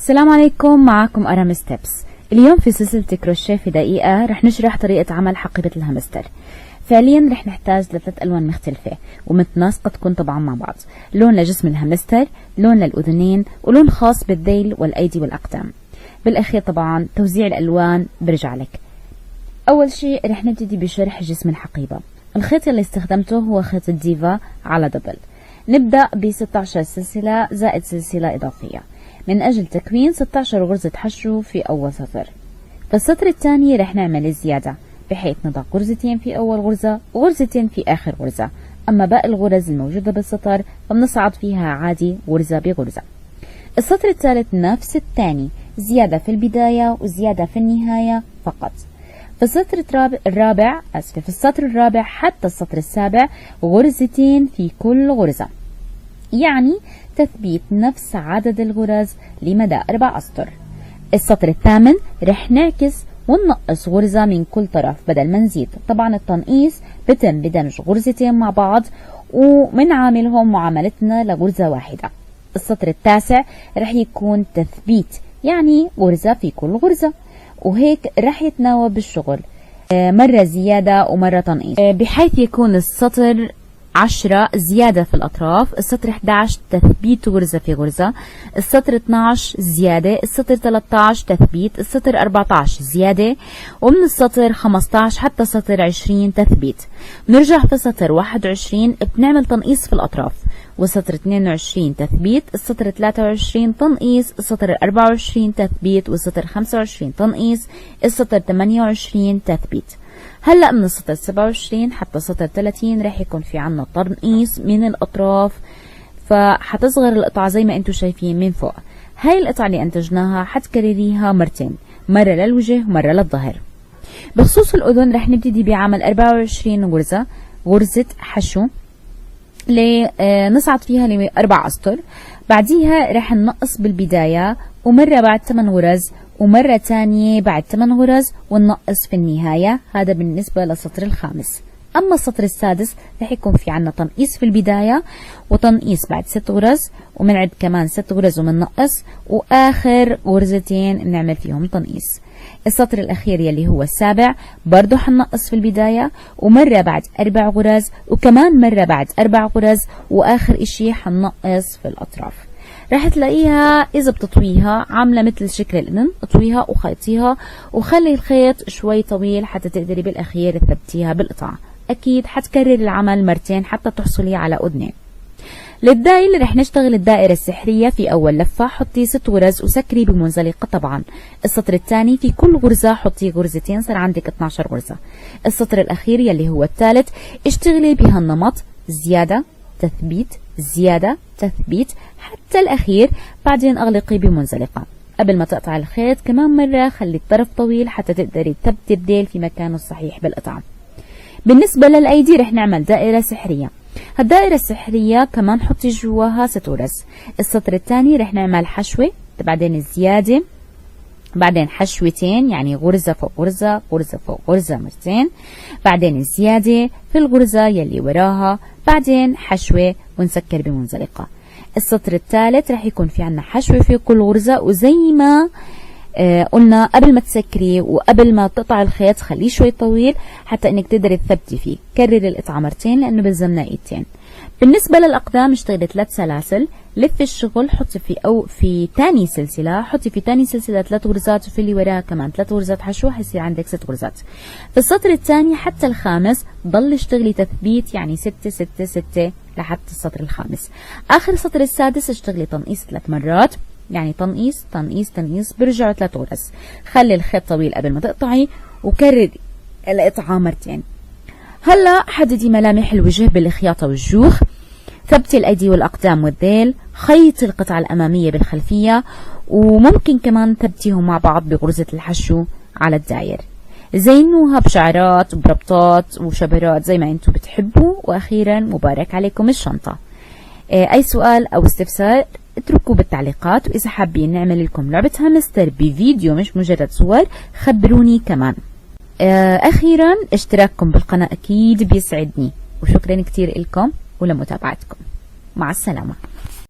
السلام عليكم، معكم أرام ستيبس. اليوم في سلسلة كروشيه في دقيقة رح نشرح طريقة عمل حقيبة الهامستر. فعليا رح نحتاج لثلاث ألوان مختلفة ومتناسقة تكون طبعا مع بعض، لون لجسم الهامستر، لون للأذنين، ولون خاص بالذيل والأيدي والأقدام. بالأخير طبعا توزيع الألوان برجع لك. أول شيء رح نبتدي بشرح جسم الحقيبة. الخيط اللي استخدمته هو خيط الديفا على دبل. نبدأ ب 16 سلسلة زائد سلسلة إضافية من أجل تكوين 16 غرزة حشو في أول سطر. في السطر الثاني رح نعمل الزيادة بحيث نضع غرزتين في أول غرزة وغرزتين في آخر غرزة، أما باقي الغرز الموجودة بالسطر فبنصعد فيها عادي غرزة بغرزة. السطر الثالث نفس الثاني، زيادة في البداية وزيادة في النهاية فقط. في السطر في السطر الرابع حتى السطر السابع غرزتين في كل غرزة، يعني تثبيت نفس عدد الغرز لمدى 4 أسطر. السطر الثامن رح نعكس وننقص غرزة من كل طرف بدل ما نزيد. طبعا التنقيص بتم بدمج غرزتين مع بعض ومنعاملهم معاملتنا لغرزة واحدة. السطر التاسع رح يكون تثبيت، يعني غرزة في كل غرزة، وهيك رح يتناوب بالشغل، مرة زيادة ومرة تنقيص، بحيث يكون السطر 10 زيادة في الأطراف، السطر 11 تثبيت غرزة في غرزة، السطر 12 زيادة، السطر 13 تثبيت، السطر 14 زيادة، ومن السطر 15 حتى سطر 20 تثبيت. نرجع في سطر 21 بنعمل تنقيص في الأطراف، والسطر 22 تثبيت، السطر 23 تنقيص، السطر 24 تثبيت، والسطر 25 تنقيص، السطر 28 تثبيت. هلأ من السطر 27 حتى سطر 30 رح يكون في عنا تنقيص من الأطراف، فحتصغر القطعة زي ما انتم شايفين من فوق. هاي القطعة اللي انتجناها حتكرريها مرتين، مرة للوجه ومرة للظهر. بخصوص الأذن رح نبتدي بعمل 24 غرزة حشو لنصعد فيها ل4 أسطر. بعديها رح ننقص بالبداية ومرة بعد 8 غرز ومرة تانية بعد 8 غرز وننقص في النهاية. هذا بالنسبة للسطر الخامس. أما السطر السادس رح يكون في عنا تنقيص في البداية وتنقيص بعد 6 غرز، ومنعد كمان 6 غرز ومننقص، وآخر غرزتين بنعمل فيهم تنقيص. السطر الأخير يلي هو السابع برضو حننقص في البداية ومرة بعد 4 غرز وكمان مرة بعد 4 غرز، وآخر إشي حننقص في الأطراف. راح تلاقيها إذا بتطويها عاملة مثل شكل الأذن، اطويها وخيطيها وخلي الخيط شوي طويل حتى تقدري بالأخير تثبتيها بالقطعة. أكيد حتكرر العمل مرتين حتى تحصلي على أذنين. للدايل رح نشتغل الدائرة السحرية. في أول لفة حطي 6 غرز وسكري بمنزلقة طبعا. السطر الثاني في كل غرزة حطي غرزتين، صار عندك 12 غرزة. السطر الأخير يلي هو الثالث اشتغلي بهالنمط، زيادة تثبيت زيادة تثبيت حتى الأخير، بعدين أغلقي بمنزلقة. قبل ما تقطع الخيط كمان مرة خلي الطرف طويل حتى تقدري تثبتي الديل في مكانه الصحيح بالقطعة. بالنسبة للأيدي رح نعمل دائرة سحرية. هالدائرة السحرية كمان حطي جواها 6 غرز. السطر الثاني رح نعمل حشوة، بعدين الزيادة، بعدين حشوتين يعني غرزة فوق غرزة، غرزة فوق غرزة مرتين، بعدين الزيادة في الغرزة يلي وراها، بعدين حشوة ونسكر بمنزلقة. السطر الثالث رح يكون في عنا حشوة في كل غرزة، وزي ما قلنا قبل ما تسكري وقبل ما تقطع الخيط خليه شوي طويل حتى انك تقدري تثبتي فيه. كرري القطعة مرتين لانه بلزمنا ايدتين. بالنسبة للأقدام اشتغلي 3 سلاسل. لفي الشغل حطي في ثاني سلسلة، حطي في ثاني سلسلة 3 غرزات وفي اللي وراها كمان 3 غرزات حشو، حيصير عندك 6 غرزات. في السطر الثاني حتى الخامس ضل اشتغلي تثبيت، يعني 6 6 6 لحتى السطر الخامس. آخر السطر السادس اشتغلي تنقيص 3 مرات، يعني تنقيص تنقيص تنقيص، برجعوا 3 غرز. خلي الخيط طويل قبل ما تقطعي وكرري القطعة مرتين. هلا حددي ملامح الوجه بالخياطة والجوخ، ثبتي الأيدي والأقدام والذيل، خيطي القطعة الأمامية بالخلفية، وممكن كمان ثبتيهم مع بعض بغرزة الحشو على الداير. زينوها بشعرات بربطات وشبرات زي ما انتم بتحبوا. وأخيرا مبارك عليكم الشنطة. أي سؤال أو استفسار اتركوا بالتعليقات، وإذا حابين نعمل لكم لعبة هامستر بفيديو مش مجرد صور خبروني كمان. أخيرا اشتراككم بالقناة أكيد بيسعدني، وشكرا كتير لكم ولمتابعتكم. مع السلامة.